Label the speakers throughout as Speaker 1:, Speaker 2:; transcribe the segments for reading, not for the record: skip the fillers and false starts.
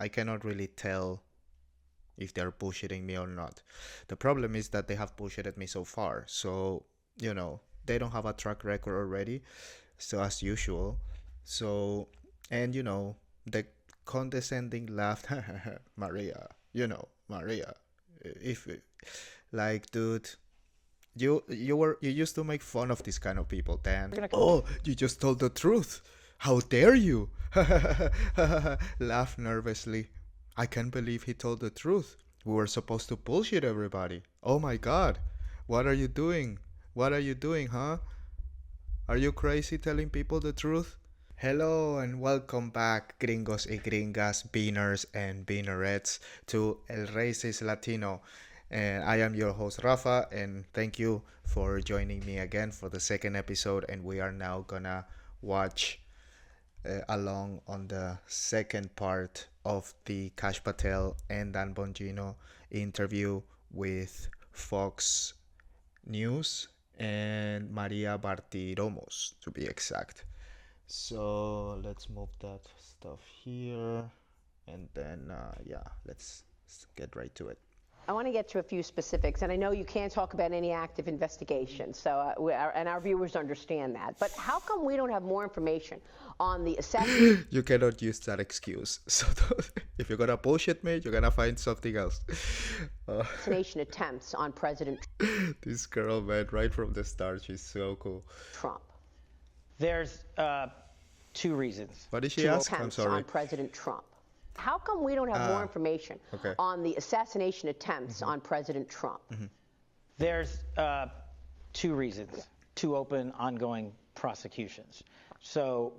Speaker 1: I cannot really tell if they're bullshitting me or not. The problem is that they have bullshitted me so far. So, they don't have a track record already. So, as usual. So, and the condescending laugh, Maria, Maria. If, like, dude, you used to make fun of these kind of people, Dan. Oh, you just told the truth. How dare you? Laugh nervously. I can't believe he told the truth. We were supposed to bullshit everybody. Oh my god. What are you doing? What are you doing, huh? Are you crazy telling people the truth? Hello and welcome back, gringos y gringas, beaners and beanerettes, to El Racist Latino. And I am your host, Rafa, and thank you for joining me again for the second episode. And we are now gonna watch along on the second part of the Kash Patel and Dan Bongino interview with Fox News and Maria Bartiromos, to be exact. So let's move that stuff here, and then let's get right to it.
Speaker 2: I want to get to a few specifics, and I know you can't talk about any active investigation, so and our viewers understand that. But how come we don't have more information on the assassination?
Speaker 1: You cannot use that excuse. So if you're gonna bullshit me, you're gonna find something else.
Speaker 2: Assassination attempts on President
Speaker 1: This girl, man, right from the start, she's so cool.
Speaker 2: Trump.
Speaker 3: There's two reasons.
Speaker 1: What did she ask? I'm
Speaker 2: Attempts
Speaker 1: sorry.
Speaker 2: on President Trump. How come we don't have more information on the assassination attempts on President Trump?
Speaker 3: There's two reasons, two open, ongoing prosecutions. So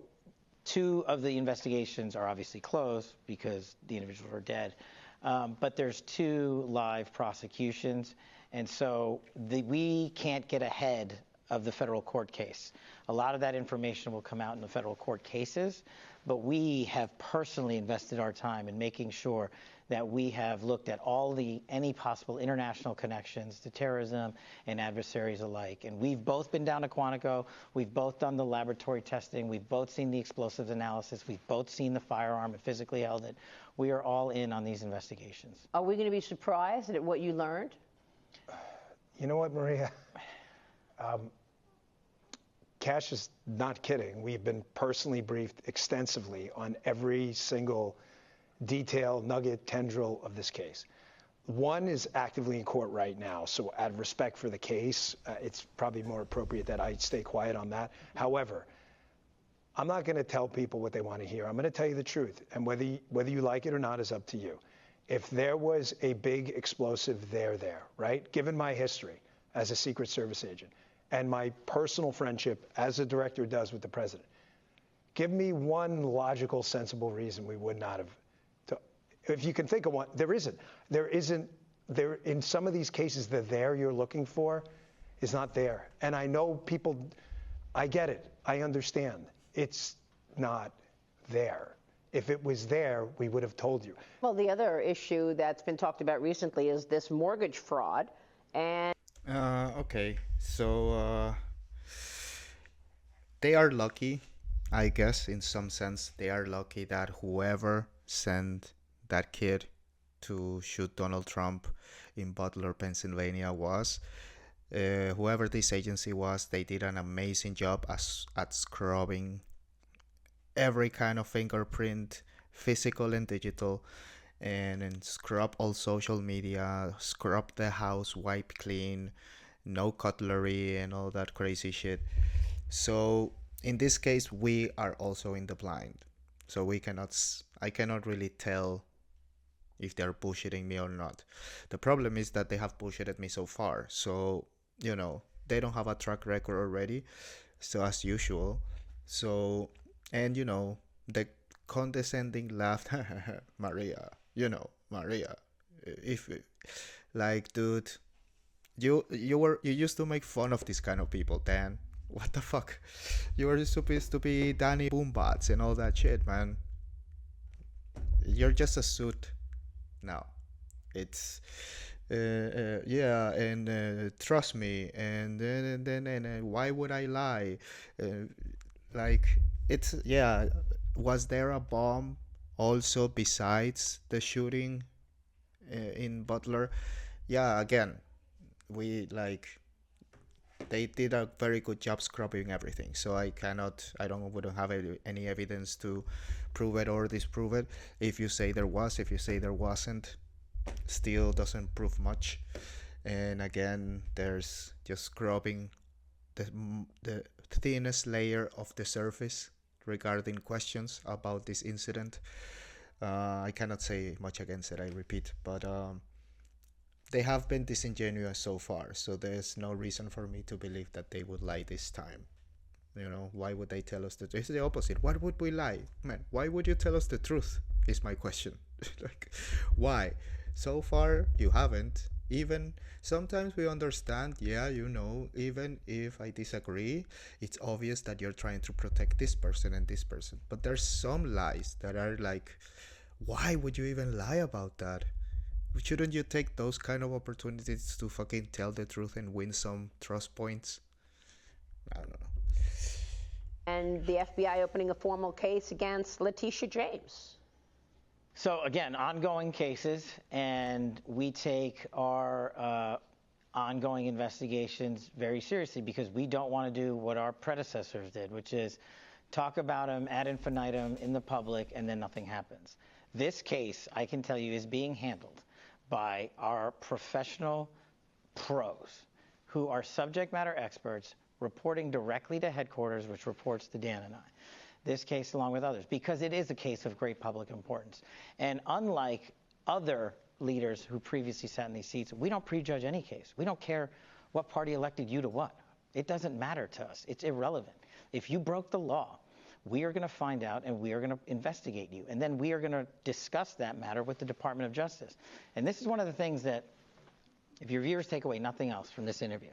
Speaker 3: two of the investigations are obviously closed because the individuals are dead. But there's two live prosecutions. And so we can't get ahead of the federal court case. A lot of that information will come out in the federal court cases, but we have personally invested our time in making sure that we have looked at any possible international connections to terrorism and adversaries alike. And we've both been down to Quantico. We've both done the laboratory testing. We've both seen the explosives analysis. We've both seen the firearm and physically held it. We are all in on these investigations.
Speaker 2: Are we going to be surprised at what you learned?
Speaker 4: You know what, Maria? Kash is not kidding. We've been personally briefed extensively on every single detail, nugget, tendril of this case. One is actively in court right now, so out of respect for the case, it's probably more appropriate that I stay quiet on that. However, I'm not going to tell people what they want to hear. I'm going to tell you the truth, and whether you like it or not is up to you. If there was a big explosive there, right? Given my history as a Secret Service agent, and my personal friendship, as a director does with the president, give me one logical, sensible reason we would not have. If you can think of one, there isn't. In some of these cases, the there you're looking for is not there. And I know people, I get it. I understand. It's not there. If it was there, we would have told you.
Speaker 2: Well, the other issue that's been talked about recently is this mortgage fraud. And
Speaker 1: Okay, so they are lucky, I guess, in some sense. They are lucky that whoever sent that kid to shoot Donald Trump in Butler, Pennsylvania whoever this agency was, they did an amazing job at scrubbing every kind of fingerprint, physical and digital, and scrub all social media, scrub the house, wipe clean, no cutlery and all that crazy shit. So in this case, we are also in the blind. So I cannot really tell if they're bullshitting me or not. The problem is that they have bullshitted me so far. So, they don't have a track record already. So as usual. So, and the condescending laugh, Maria, Maria. If, like, dude, you used to make fun of these kind of people, Dan. What the fuck? You were supposed to be Danny Boombots and all that shit, man. You're just a suit now. It's trust me, and then why would I lie? Like, it's, was there a bomb Also, besides the shooting in Butler, yeah, again, we like they did a very good job scrubbing everything. So wouldn't have any evidence to prove it or disprove it. If you say there was, if you say there wasn't, still doesn't prove much. And again, there's just scrubbing the thinnest layer of the surface regarding questions about this incident. I cannot say much against it, I repeat, but they have been disingenuous so far, so there's no reason for me to believe that they would lie this time. You know, why would they tell us the truth? It's the opposite. Why would we lie? Man, why would you tell us the truth? Is my question. Like, why? So far, you haven't. Even sometimes we understand, yeah, even if I disagree, it's obvious that you're trying to protect this person and this person. But there's some lies that are like, why would you even lie about that? Shouldn't you take those kind of opportunities to fucking tell the truth and win some trust points? I don't know.
Speaker 2: And the FBI opening a formal case against Letitia James.
Speaker 3: So again, ongoing cases, and we take our ongoing investigations very seriously because we don't want to do what our predecessors did, which is talk about them ad infinitum in the public and then nothing happens. This case, I can tell you, is being handled by our professional pros who are subject matter experts reporting directly to headquarters, which reports to Dan and I. This case along with others, because it is a case of great public importance. And unlike other leaders who previously sat in these seats, we don't prejudge any case. We don't care what party elected you to what. It doesn't matter to us. It's irrelevant. If you broke the law, we are going to find out and we are going to investigate you. And then we are going to discuss that matter with the Department of Justice. And this is one of the things that, if your viewers take away nothing else from this interview,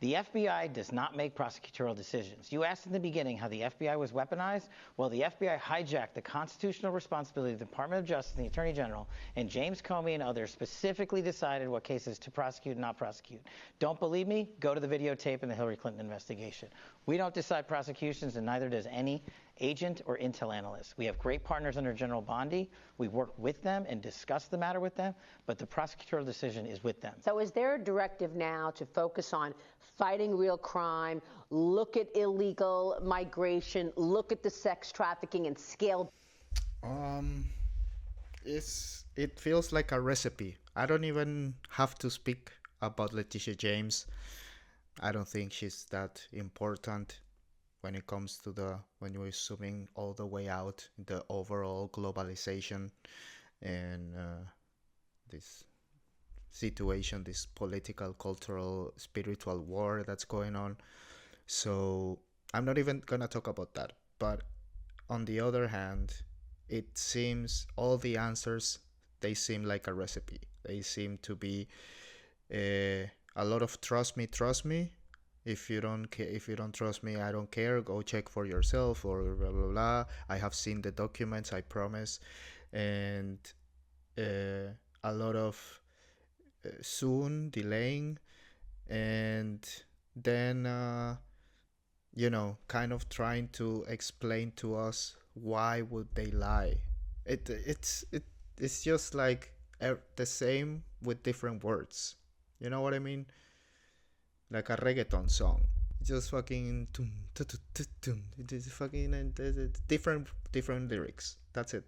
Speaker 3: the FBI does not make prosecutorial decisions. You asked in the beginning how the FBI was weaponized. Well, the FBI hijacked the constitutional responsibility of the Department of Justice and the Attorney General, and James Comey and others specifically decided what cases to prosecute and not prosecute. Don't believe me? Go to the videotape in the Hillary Clinton investigation. We don't decide prosecutions, and neither does any agent or intel analyst. We have great partners under General Bondi. We work with them and discuss the matter with them, but the prosecutorial decision is with them.
Speaker 2: So is there a directive now to focus on fighting real crime, look at illegal migration, look at the sex trafficking and scale?
Speaker 1: It feels like a recipe. I don't even have to speak about Letitia James. I don't think she's that important when it comes to when you're zooming all the way out, the overall globalization and this situation, this political, cultural, spiritual war that's going on. So I'm not even gonna talk about that. But on the other hand, it seems all the answers, they seem like a recipe. They seem to be a lot of trust me. If you don't trust me, I don't care. Go check for yourself, or blah blah blah. I have seen the documents, I promise. And a lot of soon delaying, and then kind of trying to explain to us why would they lie. It's just like the same with different words. You know what I mean? Like a reggaeton song. Just fucking it is fucking and different lyrics. That's it.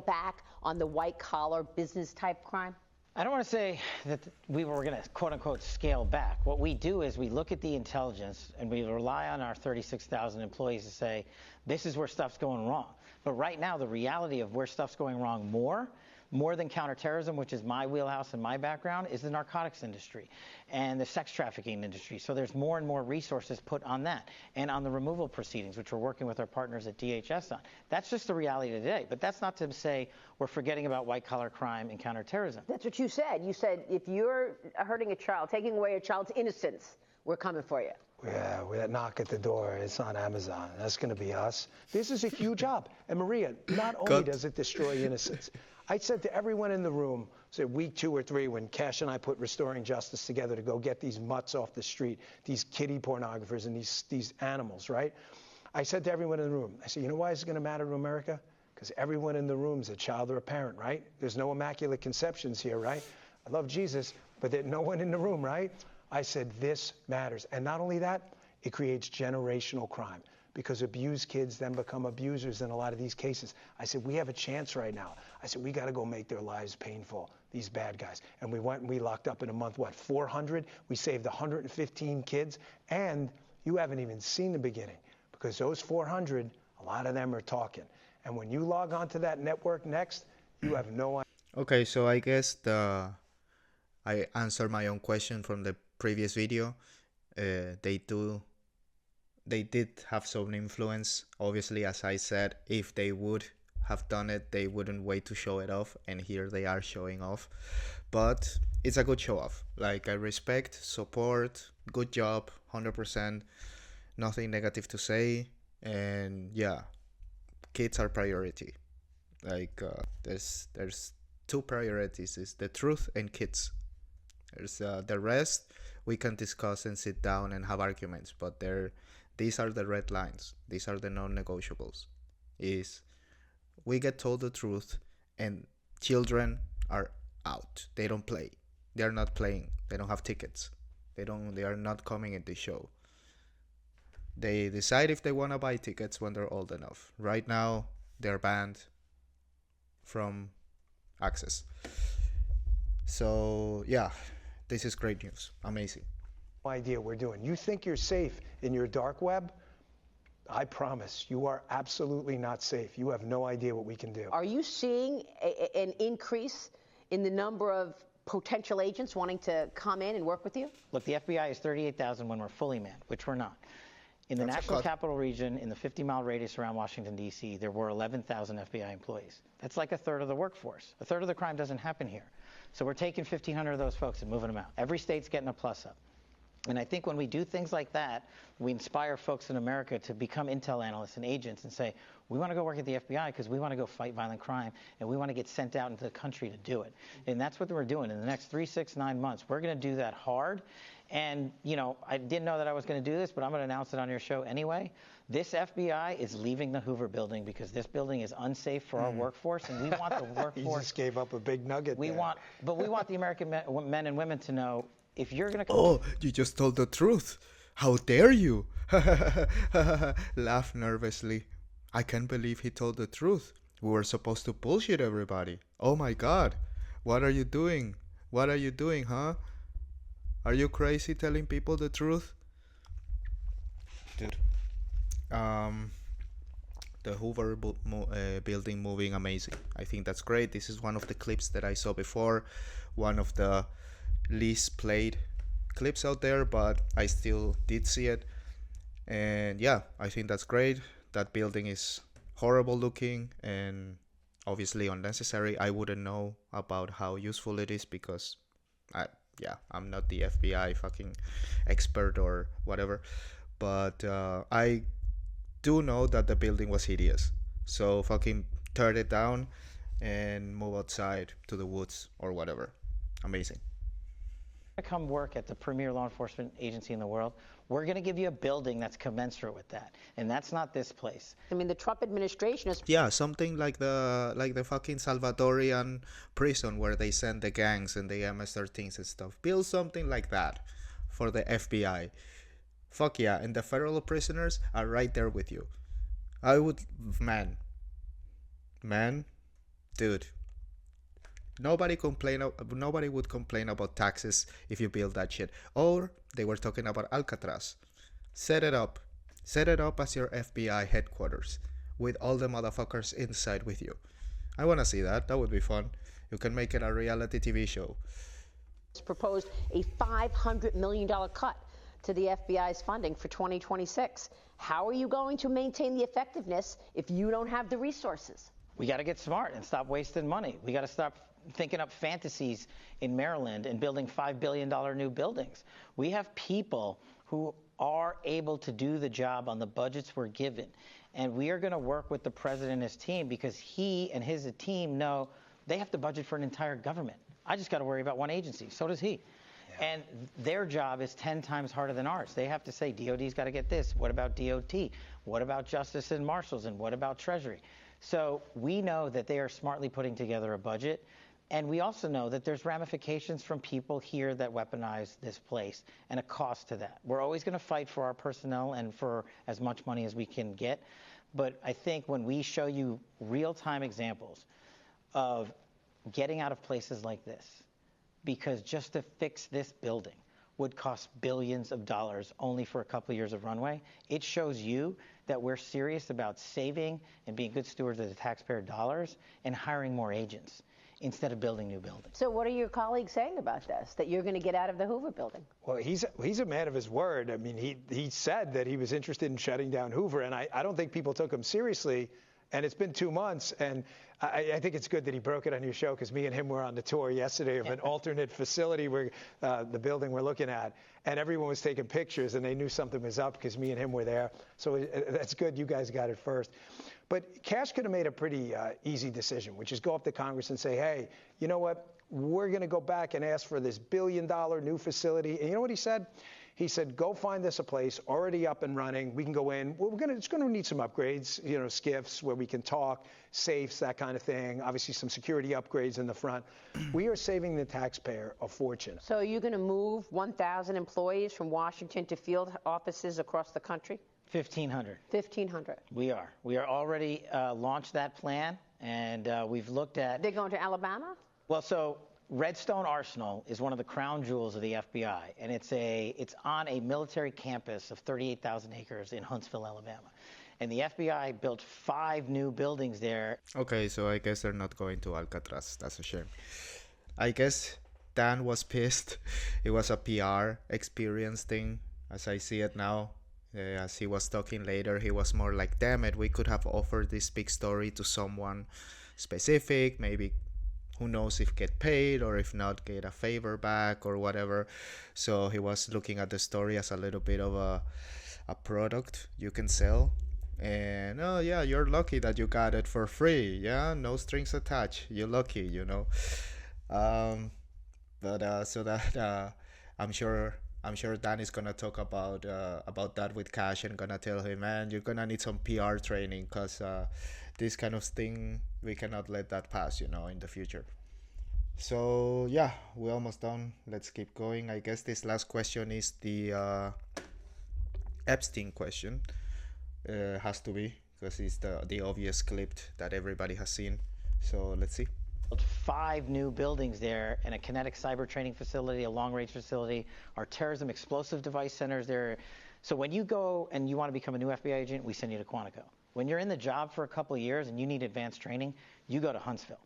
Speaker 2: Back on the white collar business type crime?
Speaker 3: I don't want to say that we were going to quote unquote scale back. What we do is we look at the intelligence and we rely on our 36,000 employees to say, this is where stuff's going wrong. But right now, the reality of where stuff's going wrong more than counterterrorism, which is my wheelhouse and my background, is the narcotics industry and the sex trafficking industry. So there's more and more resources put on that and on the removal proceedings, which we're working with our partners at DHS on. That's just the reality today. But that's not to say we're forgetting about white-collar crime and counterterrorism.
Speaker 2: That's what you said. You said if you're hurting a child, taking away a child's innocence, we're coming for you.
Speaker 4: Yeah, with that knock at the door, it's on Amazon. That's going to be us. This is a huge job. And Maria, not only does it destroy innocence, I said to everyone in the room, say week 2 or 3, when Kash and I put Restoring Justice together to go get these mutts off the street, these kiddie pornographers and these animals, right? I said to everyone in the room, I said, you know why it's going to matter to America? because everyone in the room is a child or a parent, right? There's no immaculate conceptions here, right? I love Jesus, but there's no one in the room, right? I said, this matters. And not only that, it creates generational crime, because abused kids then become abusers in a lot of these cases. I said, we have a chance right now. I said, we got to go make their lives painful, these bad guys. And we went and we locked up in a month, what, 400? We saved 115 kids. And you haven't even seen the beginning, because those 400, a lot of them are talking. And when you log on to that network next, you have no idea.
Speaker 1: Okay, so I guess I answered my own question from the previous video. They did have some influence. Obviously, as I said, if they would have done it, they wouldn't wait to show it off, and here they are showing off. But it's a good show off. Like, I respect, support, good job, 100%, nothing negative to say. And yeah, kids are priority. Like, there's two priorities: is the truth and kids. There's the rest we can discuss and sit down and have arguments, but these are the red lines. These are the non-negotiables. Is we get told the truth, and children are out. They don't play. They are not playing. They don't have tickets. They are not coming in the show. They decide if they want to buy tickets when they're old enough. Right now, they're banned from access. So yeah, this is great news. Amazing.
Speaker 4: Idea we're doing. You think you're safe in your dark web? I promise you are absolutely not safe. You have no idea what we can do.
Speaker 2: Are you seeing an increase in the number of potential agents wanting to come in and work with you?
Speaker 3: Look, the FBI is 38,000 when we're fully manned, which we're not. In the National Capital Region, in the 50-mile radius around Washington, D.C., there were 11,000 FBI employees. That's like a third of the workforce. A third of the crime doesn't happen here. So we're taking 1,500 of those folks and moving them out. Every state's getting a plus up. And I think when we do things like that, we inspire folks in America to become intel analysts and agents and say, we want to go work at the FBI because we want to go fight violent crime, and we want to get sent out into the country to do it. And that's what we're doing. In the next 3, 6, 9 months, we're going to do that hard. And, you know, I didn't know that I was going to do this, but I'm going to announce it on your show anyway. This FBI is leaving the Hoover building because this building is unsafe for our workforce, and we want the workforce.
Speaker 4: You just gave up a big nugget there.
Speaker 3: But we want the American men and women to know, if you're going to come.
Speaker 1: Oh, you just told the truth. How dare you? Laugh nervously. I can't believe he told the truth. We were supposed to bullshit everybody. Oh my God. What are you doing? What are you doing, huh? Are you crazy telling people the truth? Dude. The Hoover building moving, amazing. I think that's great. This is one of the clips that I saw before. One of the least played clips out there, but I still did see it. And yeah, I think that's great. That building is horrible looking and obviously unnecessary. I wouldn't know about how useful it is because I'm not the FBI fucking expert or whatever. But I do know that the building was hideous. So fucking tear it down and move outside to the woods or whatever. Amazing.
Speaker 3: Come work at the premier law enforcement agency in the world, we're going to give you a building that's commensurate with that, and that's not this place.
Speaker 2: I mean, the Trump administration is
Speaker 1: something like the fucking Salvadorian prison where they send the gangs and the MS-13s and stuff. Build something like that for the FBI. Fuck yeah, and the federal prisoners are right there with you. I would, man, dude. Nobody would complain about taxes if you build that shit. Or they were talking about Alcatraz. Set it up as your FBI headquarters with all the motherfuckers inside with you. I want to see that. That would be fun. You can make it a reality TV show.
Speaker 2: proposed a $500 million cut to the FBI's funding for 2026. How are you going to maintain the effectiveness if you don't have the resources?
Speaker 3: We got to get smart and stop wasting money. We got to stop thinking up fantasies in Maryland and building $5 billion new buildings. We have people who are able to do the job on the budgets we're given. And we are going to work with the president and his team because he and his team know they have to budget for an entire government. I just got to worry about one agency. So does he. Yeah. And their job is 10 times harder than ours. They have to say, DOD's got to get this. What about DOT? What about Justice and Marshals? And what about Treasury? So we know that they are smartly putting together a budget. And we also know that there's ramifications from people here that weaponize this place and a cost to that. We're always going to fight for our personnel and for as much money as we can get. But I think when we show you real-time examples of getting out of places like this, because just to fix this building would cost billions of dollars only for a couple of years of runway, it shows you that we're serious about saving and being good stewards of the taxpayer dollars and hiring more agents instead of building new buildings.
Speaker 2: So what are your colleagues saying about this, that you're going to get out of the Hoover building?
Speaker 4: Well, he's a man of his word. I mean, he said that he was interested in shutting down Hoover, and I don't think people took him seriously. And it's been 2 months, and I think it's good that he broke it on your show, because me and him were on the tour yesterday of an alternate facility where the building we're looking at, and everyone was taking pictures, and they knew something was up because me and him were there. So that's good you guys got it first. But Kash could have made a pretty easy decision, which is go up to Congress and say, hey, you know what? We're going to go back and ask for this $1 billion new facility. And you know what he said? He said, go find us a place already up and running. We can go in. Well, it's going to need some upgrades, you know, skiffs where we can talk, safes, that kind of thing. Obviously, some security upgrades in the front. We are saving the taxpayer a fortune.
Speaker 2: So are you going to move 1,000 employees from Washington to field offices across the country?
Speaker 3: 1,500.
Speaker 2: 1,500.
Speaker 3: We are. We are already launched that plan, and we've looked at.
Speaker 2: They're going to Alabama?
Speaker 3: Well, so Redstone Arsenal is one of the crown jewels of the FBI, and it's on a military campus of 38,000 acres in Huntsville, Alabama. And the FBI built 5 new buildings there.
Speaker 1: Okay, so I guess they're not going to Alcatraz. That's a shame. I guess Dan was pissed. It was a PR experience thing, as I see it now. As he was talking later, he was more like, damn it, we could have offered this big story to someone specific, maybe who knows if get paid, or if not, get a favor back or whatever. So he was looking at the story as a little bit of a product you can sell. And oh yeah, you're lucky that you got it for free. Yeah, no strings attached. You're lucky, you know. So that I'm sure Dan is gonna talk about that with Kash, and gonna tell him, man, you're gonna need some PR training, because this kind of thing, we cannot let that pass, you know, in the future. So yeah, we're almost done. Let's keep going. I guess this last question is the Epstein question. Has to be, because it's the obvious clip that everybody has seen. So let's see.
Speaker 3: 5 new buildings there, and a kinetic cyber training facility, a long-range facility, our terrorism explosive device centers there. So when you go and you want to become a new FBI agent, we send you to Quantico. When you're in the job for a couple of years and you need advanced training, you go to Huntsville.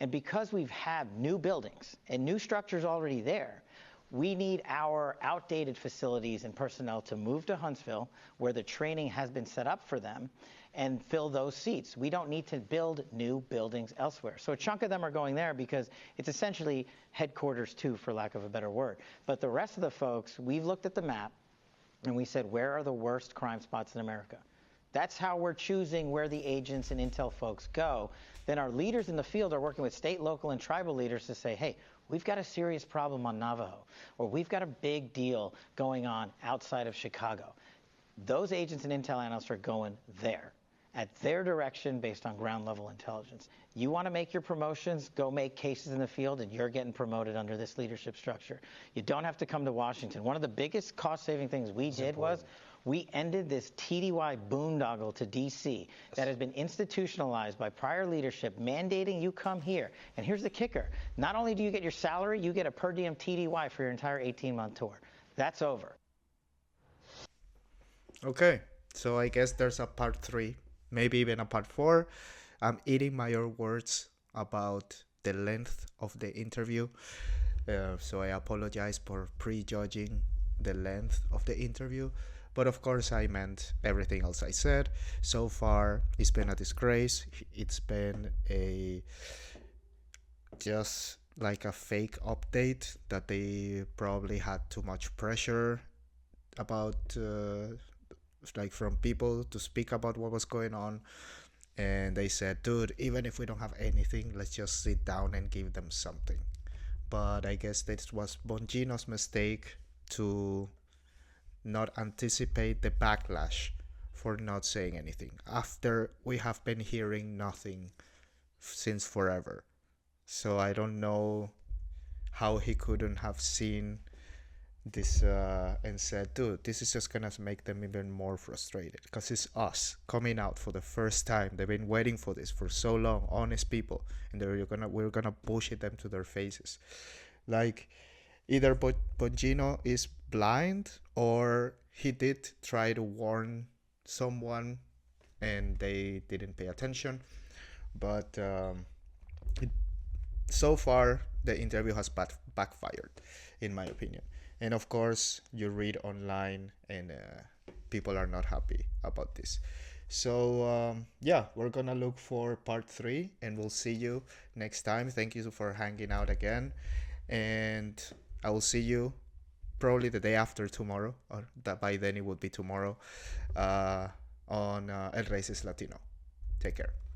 Speaker 3: And because we've had new buildings and new structures already there, we need our outdated facilities and personnel to move to Huntsville, where the training has been set up for them, and fill those seats. We don't need to build new buildings elsewhere. So a chunk of them are going there because it's essentially headquarters too, for lack of a better word. But the rest of the folks, we've looked at the map and we said, where are the worst crime spots in America? That's how we're choosing where the agents and intel folks go. Then our leaders in the field are working with state, local, and tribal leaders to say, hey, we've got a serious problem on Navajo, or we've got a big deal going on outside of Chicago. Those agents and intel analysts are going there, at their direction, based on ground level intelligence. You want to make your promotions, go make cases in the field, and you're getting promoted under this leadership structure. You don't have to come to Washington. One of the biggest cost-saving things we did was we ended this TDY boondoggle to D.C. that has been institutionalized by prior leadership, mandating you come here. And here's the kicker. Not only do you get your salary, you get a per diem TDY for your entire 18-month tour. That's over.
Speaker 1: Okay, so I guess there's a part 3, maybe even a part 4. I'm eating my own words about the length of the interview. So I apologize for prejudging the length of the interview. But of course, I meant everything else I said. So far, it's been a disgrace. It's been just like a fake update that they probably had too much pressure about, like from people to speak about what was going on. And they said, dude, even if we don't have anything, let's just sit down and give them something. But I guess this was Bongino's mistake to not anticipate the backlash for not saying anything after we have been hearing nothing since forever. So I don't know how he couldn't have seen this and said, dude, this is just gonna make them even more frustrated because it's us coming out for the first time. They've been waiting for this for so long, honest people, and we're gonna bullshit them to their faces. Like, either Bongino is blind or he did try to warn someone and they didn't pay attention. But so far, the interview has backfired, in my opinion. And of course, you read online and people are not happy about this. So, yeah, we're going to look for part 3 and we'll see you next time. Thank you for hanging out again. And I will see you probably the day after tomorrow, or that by then it would be tomorrow, on El Raíces Latino. Take care.